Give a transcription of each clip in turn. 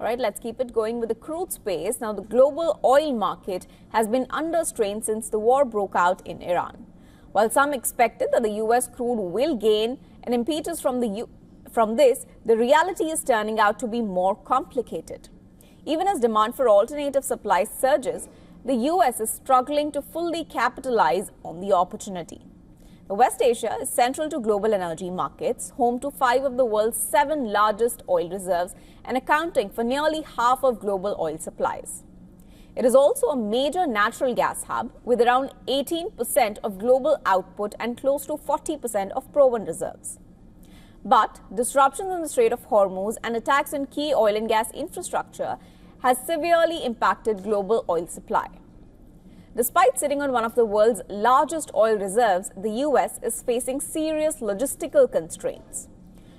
All right, let's keep it going with the crude space. Now, the global oil market has been under strain since the war broke out in Iran. While some expected that the US crude will gain an impetus from this, the reality is turning out to be more complicated. Even as demand for alternative supplies surges, the US is struggling to fully capitalize on the opportunity. West Asia is central to global energy markets, home to 5 of the world's 7 largest oil reserves and accounting for nearly half of global oil supplies. It is also a major natural gas hub with around 18% of global output and close to 40% of proven reserves. But disruptions in the Strait of Hormuz and attacks on key oil and gas infrastructure has severely impacted global oil supply. Despite sitting on one of the world's largest oil reserves, the US is facing serious logistical constraints.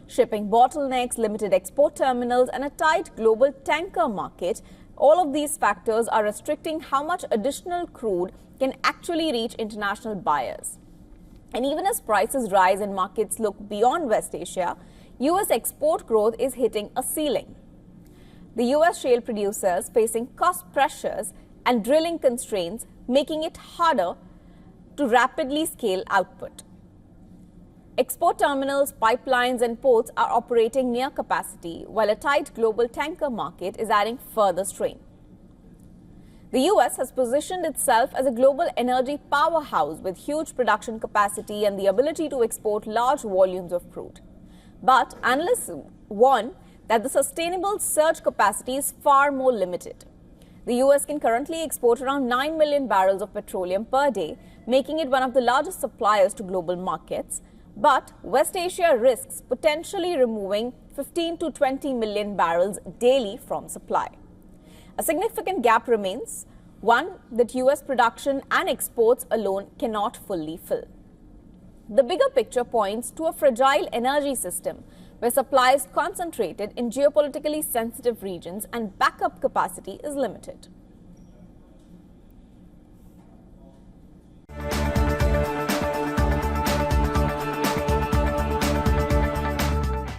Shipping bottlenecks, limited export terminals, and a tight global tanker market, all of these factors are restricting how much additional crude can actually reach international buyers. And even as prices rise and markets look beyond West Asia, US export growth is hitting a ceiling. The US shale producers facing cost pressures and drilling constraints, making it harder to rapidly scale output. Export terminals, pipelines, and ports are operating near capacity, while a tight global tanker market is adding further strain. The US has positioned itself as a global energy powerhouse with huge production capacity and the ability to export large volumes of crude. But analysts warn that the sustainable surge capacity is far more limited. The US can currently export around 9 million barrels of petroleum per day, making it one of the largest suppliers to global markets. But West Asia risks potentially removing 15 to 20 million barrels daily from supply. A significant gap remains, one that US production and exports alone cannot fully fill. The bigger picture points to a fragile energy system where supply is concentrated in geopolitically sensitive regions and backup capacity is limited.